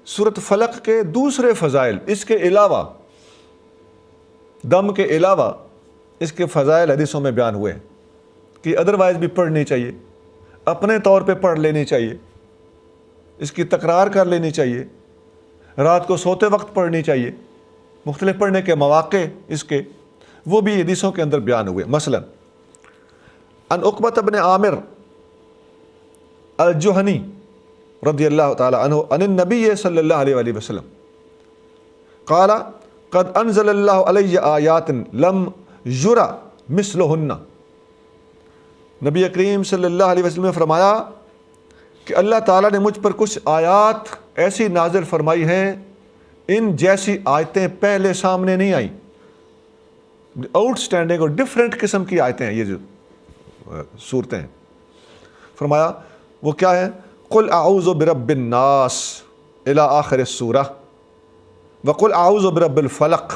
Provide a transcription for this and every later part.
سورۃ فلق کے دوسرے فضائل، اس کے علاوہ، دم کے علاوہ اس کے فضائل حدیثوں میں بیان ہوئے ہیں کہ ادروائز بھی پڑھنی چاہیے، اپنے طور پہ پڑھ لینی چاہیے، اس کی تکرار کر لینی چاہیے، رات کو سوتے وقت پڑھنی چاہیے، مختلف پڑھنے کے مواقع اس کے وہ بھی حدیثوں کے اندر بیان ہوئے۔ مثلا ان عقبۃ بن عامر الجہنی رضی اللہ تعالی عنہ عن النبی صلی اللہ علیہ وآلہ وسلم قال قد انزل اللہ علی آیات لم یرى مثلہن۔ نبی کریم صلی اللہ علیہ وسلم نے فرمایا کہ اللہ تعالیٰ نے مجھ پر کچھ آیات ایسی نازل فرمائی ہیں، ان جیسی آیتیں پہلے سامنے نہیں آئیں۔ آؤٹ سٹینڈنگ اور ڈفرینٹ قسم کی آیتیں ہیں یہ جو صورتیں ہیں۔ فرمایا وہ کیا ہے؟ قل اعوذ برب الناس الی آخر السورہ وقل اعوذ برب الفلق،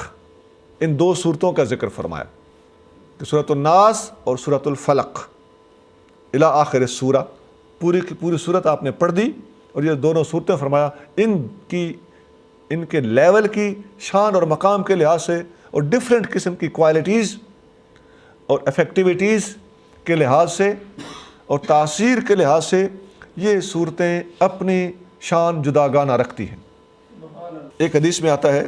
ان دو صورتوں کا ذکر فرمایا کہ سورۃ الناس اور سورۃ الفلق الی آخر السورہ، پوری کی پوری صورت آپ نے پڑھ دی، اور یہ دونوں صورتیں فرمایا ان کے لیول کی، شان اور مقام کے لحاظ سے اور ڈفرینٹ قسم کی کوالٹیز اور افیکٹیویٹیز کے لحاظ سے اور تاثیر کے لحاظ سے یہ صورتیں اپنی شان جداگانہ رکھتی ہیں۔ ایک حدیث میں آتا ہے،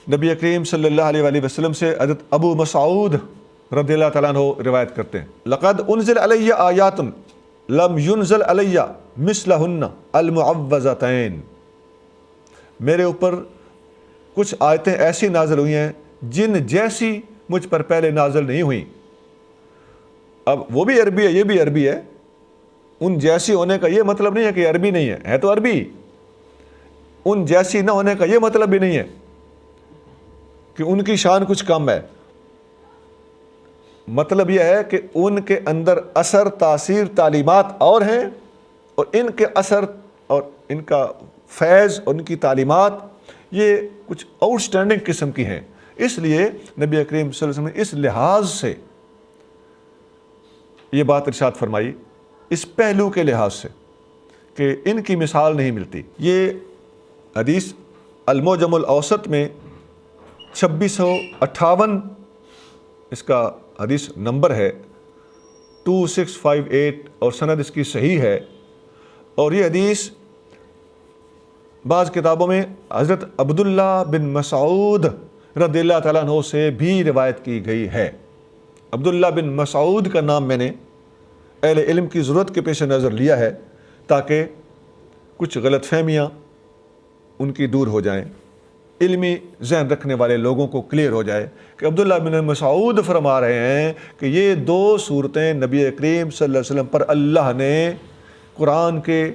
نبی کریم صلی اللہ علیہ وآلہ وسلم سے حضرت ابو مسعود رضی اللہ تعالیٰ عنہ روایت کرتے ہیں، لقد انزل علی آیات لم ينزل علی مثلہن المعوذتین، میرے اوپر کچھ آیتیں ایسی نازل ہوئی ہیں جن جیسی مجھ پر پہلے نازل نہیں ہوئیں۔ اب وہ بھی عربی ہے، یہ بھی عربی ہے، ان جیسی ہونے کا یہ مطلب نہیں ہے کہ عربی نہیں ہے تو عربی، ان جیسی نہ ہونے کا یہ مطلب بھی نہیں ہے کہ ان کی شان کچھ کم ہے۔ مطلب یہ ہے کہ ان کے اندر اثر، تاثیر، تعلیمات اور ہیں، اور ان کے اثر اور ان کا فیض اور ان کی تعلیمات یہ کچھ آؤٹ سٹینڈنگ قسم کی ہیں۔ اس لیے نبی کریم صلی اللہ علیہ وسلم نے اس لحاظ سے یہ بات ارشاد فرمائی، اس پہلو کے لحاظ سے کہ ان کی مثال نہیں ملتی۔ یہ حدیث المعجم الاوسط میں 2658 اس کا حدیث نمبر ہے، 2658، اور سند اس کی صحیح ہے۔ اور یہ حدیث بعض کتابوں میں حضرت عبداللہ بن مسعود رضی اللہ تعالیٰ عنہ سے بھی روایت کی گئی ہے۔ عبداللہ بن مسعود کا نام میں نے اہل علم کی ضرورت کے پیش نظر لیا ہے تاکہ کچھ غلط فہمیاں ان کی دور ہو جائیں، علمی ذہن رکھنے والے لوگوں کو کلیئر ہو جائے کہ عبداللہ بن مسعود فرما رہے ہیں کہ یہ دو صورتیں نبی کریم صلی اللہ علیہ وسلم پر اللہ نے قرآن کے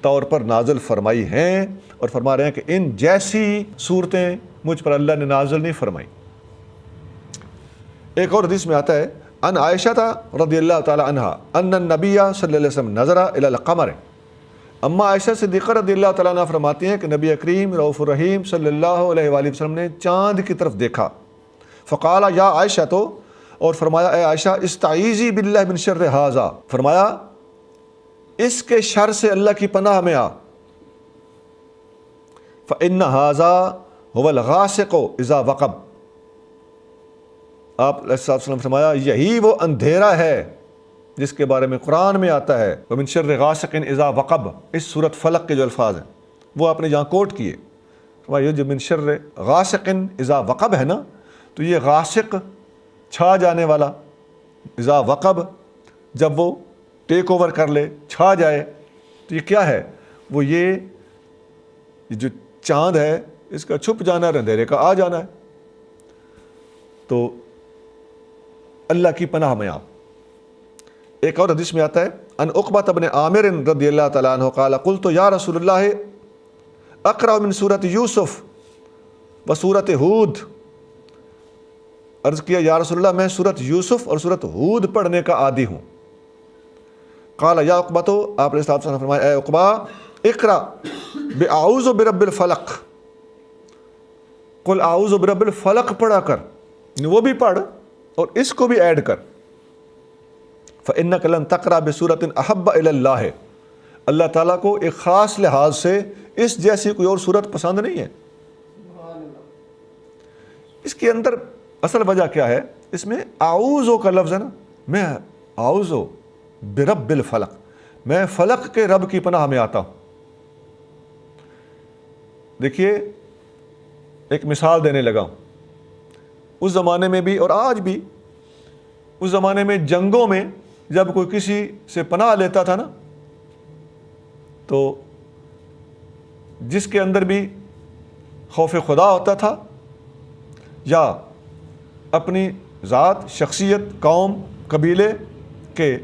طور پر نازل فرمائی ہیں، اور فرما رہے ہیں کہ ان جیسی صورتیں مجھ پر اللہ نے نازل نہیں فرمائی۔ ایک اور حدیث میں آتا ہے، ان عائشہ رضی اللہ تعالی عنہ ان النبی صلی اللہ علیہ وسلم نظر الی القمر، اما عائشہ صدیقہ رضی اللہ تعالیٰ عنہ فرماتی ہیں کہ نبی کریم رؤوف الرحیم صلی اللہ علیہ وآلہ وسلم نے چاند کی طرف دیکھا، فقال یا عائشہ، تو اور فرمایا اے عائشہ استعیذی باللہ من شر ھذا، فرمایا اس کے شر سے اللہ کی پناہ میں آ، فإن ھذا هو الغاسق اذا وقب، آپ علیہ الصلوۃ والسلام فرمایا یہی وہ اندھیرا ہے جس کے بارے میں قرآن میں آتا ہے وَمِن شَرِّ غَاسِقٍ اِذَا وَقَبَ، اس سورۃ فلق کے جو الفاظ ہیں وہ آپ نے جہاں کوٹ کیے، فرمایا یہ جو من شر غاسق اذا وقب ہے نا، تو یہ غاسق چھا جانے والا، اذا وقب جب وہ ٹیک اوور کر لے، چھا جائے، تو یہ کیا ہے؟ وہ یہ جو چاند ہے اس کا چھپ جانا اور اندھیرے کا آ جانا ہے، تو اللہ کی پناہ میں آپ۔ ایک اور حدیث میں آتا ہے، ان عقبۃ بن عامر رضی اللہ تعالیٰ عنہ قال قلت یا رسول اللہ اقرأ من سورۃ یوسف و سورۃ ہود، عرض کیا یا رسول اللہ میں سورۃ یوسف اور سورۃ ہود پڑھنے کا عادی ہوں۔ قال یا عقبۃ، آپ نے صاحب نے فرمایا اے عقبہ اقرأ باعوذ برب الفلق، قل اعوذ برب الفلق پڑھا کر، وہ بھی پڑھ اور اس کو بھی ایڈ کر، فإنک لن تقرأ بسورۃ احب الی اللہ، اللہ تعالیٰ کو ایک خاص لحاظ سے اس جیسی کوئی اور صورت پسند نہیں ہے۔ اس کے اندر اصل وجہ کیا ہے؟ اس میں اعوذ کا لفظ ہے نا، میں اعوذ برب الفلق، میں فلق کے رب کی پناہ میں آتا ہوں۔ دیکھیے ایک مثال دینے لگا ہوں، اس زمانے میں بھی اور آج بھی، اس زمانے میں جنگوں میں جب کوئی کسی سے پناہ لیتا تھا نا، تو جس کے اندر بھی خوف خدا ہوتا تھا یا اپنی ذات، شخصیت، قوم، قبیلے کے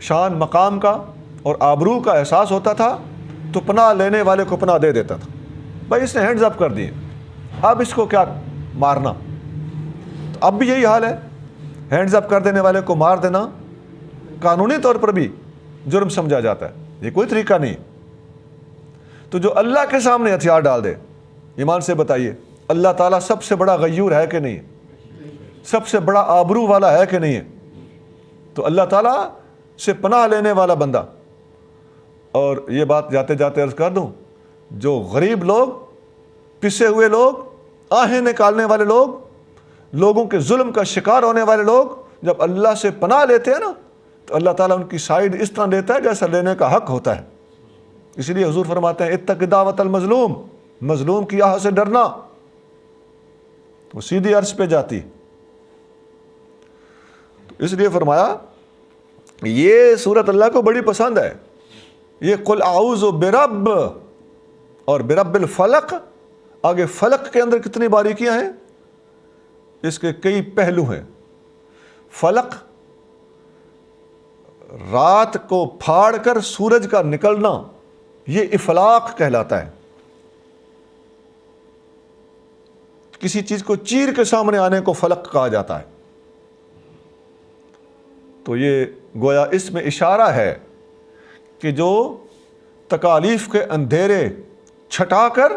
شان مقام کا اور آبرو کا احساس ہوتا تھا، تو پناہ لینے والے کو پناہ دے دیتا تھا۔ بھائی اس نے ہینڈز اپ کر دیے، اب اس کو کیا مارنا؟ تو اب بھی یہی حال ہے، ہینڈز اپ کر دینے والے کو مار دینا قانونی طور پر بھی جرم سمجھا جاتا ہے، یہ کوئی طریقہ نہیں۔ تو جو اللہ کے سامنے ہتھیار ڈال دے، ایمان سے بتائیے اللہ تعالیٰ سب سے بڑا غیور ہے کہ نہیں ہے؟ سب سے بڑا آبرو والا ہے کہ نہیں ہے؟ تو اللہ تعالیٰ سے پناہ لینے والا بندہ، اور یہ بات جاتے جاتے عرض کر دوں، جو غریب لوگ، پسے ہوئے لوگ، آہیں نکالنے والے لوگ، لوگوں کے ظلم کا شکار ہونے والے لوگ جب اللہ سے پناہ لیتے ہیں نا، تو اللہ تعالیٰ ان کی سائیڈ اس طرح لیتا ہے جیسا لینے کا حق ہوتا ہے۔ اس لیے حضور فرماتے ہیں اتق دعوت المظلوم، مظلوم کی آہ سے ڈرنا، وہ سیدھی عرش پہ جاتی۔ تو اس لیے فرمایا یہ سورت اللہ کو بڑی پسند ہے۔ یہ قل اعوذ برب اور برب الفلق، آگے فلق کے اندر کتنی باریکیاں ہیں، اس کے کئی پہلو ہیں۔ فلق رات کو پھاڑ کر سورج کا نکلنا، یہ افلاق کہلاتا ہے۔ کسی چیز کو چیر کے سامنے آنے کو فلق کہا جاتا ہے۔ تو یہ گویا اس میں اشارہ ہے کہ جو تکالیف کے اندھیرے چھٹا کر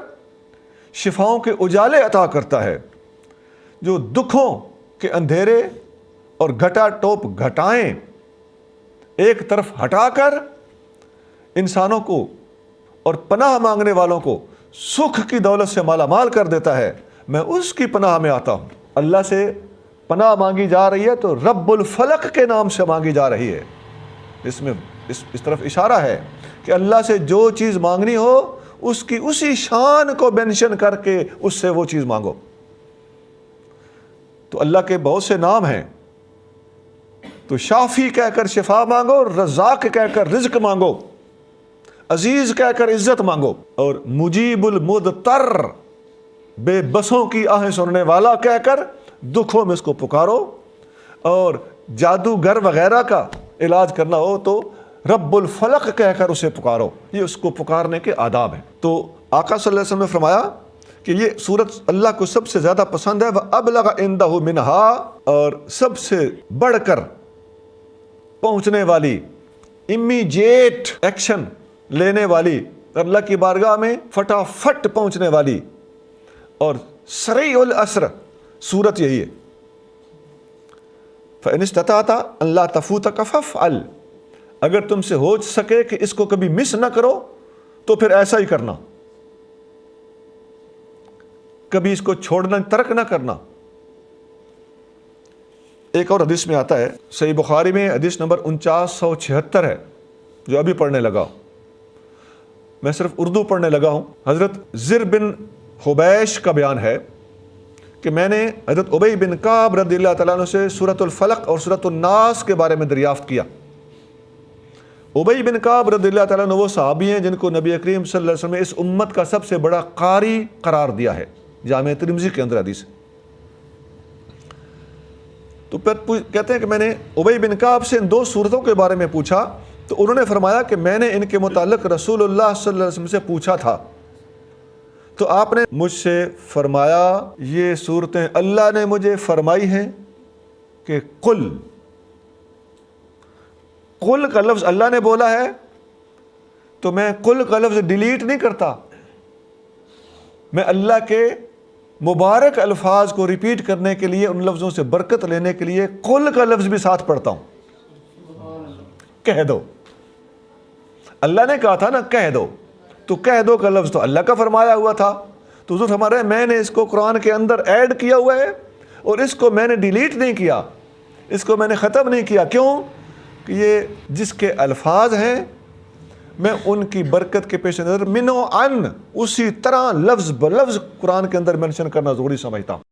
شفاؤں کے اجالے عطا کرتا ہے، جو دکھوں کے اندھیرے اور گھٹا ٹوپ گھٹائیں ایک طرف ہٹا کر انسانوں کو اور پناہ مانگنے والوں کو سکھ کی دولت سے مالا مال کر دیتا ہے، میں اس کی پناہ میں آتا ہوں۔ اللہ سے پناہ مانگی جا رہی ہے تو رب الفلق کے نام سے مانگی جا رہی ہے۔ اس میں اس طرف اشارہ ہے کہ اللہ سے جو چیز مانگنی ہو اس کی اسی شان کو مینشن کر کے اس سے وہ چیز مانگو۔ تو اللہ کے بہت سے نام ہیں، تو شافی کہہ کر شفا مانگو، رزاق کہہ کر رزق مانگو، عزیز کہہ کر عزت مانگو، اور مجیب المدتر، بے بسوں کی آہیں سننے والا کہہ کر دکھوں میں اس کو پکارو، اور جادوگر وغیرہ کا علاج کرنا ہو تو رب الفلق کہہ کر اسے پکارو۔ یہ اس کو پکارنے کے آداب ہیں۔ تو آقا صلی اللہ علیہ وسلم نے فرمایا کہ یہ سورت اللہ کو سب سے زیادہ پسند ہے، وَأَبْلَغَ عِنْدَهُ مِنْهَا، اور سب سے بڑھ کر پہنچنے والی، امیجیٹ ایکشن لینے والی، اللہ کی بارگاہ میں فٹافٹ پہنچنے والی اور سریع الاسر سورت یہی ہے۔ فَإِنِ اسْتَطَعْتَ أَن لَا تَفُوتَكَ فَافْعَلْ، اگر تم سے ہو سکے کہ اس کو کبھی مس نہ کرو تو پھر ایسا ہی کرنا، کبھی اس کو چھوڑنا، ترک نہ کرنا۔ ایک اور حدیث میں آتا ہے، صحیح بخاری میں حدیث نمبر 4976 ہے، جو ابھی پڑھنے لگا ہوں، میں صرف اردو پڑھنے لگا ہوں۔ حضرت زر بن حبیش کا بیان ہے کہ میں نے حضرت ابی بن کعب رضی اللہ تعالیٰ عنہ سے سورۃ الفلق اور سورۃ الناس کے بارے میں دریافت کیا۔ ابی بن کعب رضی اللہ تعالیٰ عنہ وہ صحابی ہیں جن کو نبی کریم صلی اللہ علیہ وسلم نے اس امت کا سب سے بڑا قاری قرار دیا ہے، جامع ترمذی کے اندر حدیث ہے۔ تو پھر کہتے ہیں کہ میں نے ابی بن کعب سے ان دو صورتوں کے بارے میں پوچھا، تو انہوں نے فرمایا کہ میں نے ان کے متعلق رسول اللہ صلی اللہ علیہ وسلم سے پوچھا تھا، تو آپ نے مجھ سے فرمایا یہ صورتیں اللہ نے مجھے فرمائی ہیں کہ قل کا لفظ اللہ نے بولا ہے، تو میں قل کا لفظ ڈیلیٹ نہیں کرتا، میں اللہ کے مبارک الفاظ کو ریپیٹ کرنے کے لیے، ان لفظوں سے برکت لینے کے لیے قل کا لفظ بھی ساتھ پڑھتا ہوں، کہہ دو۔ اللہ نے کہا تھا نا کہہ دو، تو کہہ دو کا لفظ تو اللہ کا فرمایا ہوا تھا، تو حضور فرما رہے ہیں میں نے اس کو قرآن کے اندر ایڈ کیا ہوا ہے، اور اس کو میں نے ڈیلیٹ نہیں کیا، اس کو میں نے ختم نہیں کیا۔ کیوں؟ کہ یہ جس کے الفاظ ہیں میں ان کی برکت کے پیش نظر منو ان اسی طرح لفظ بلفظ قرآن کے اندر مینشن کرنا ضروری سمجھتا ہوں۔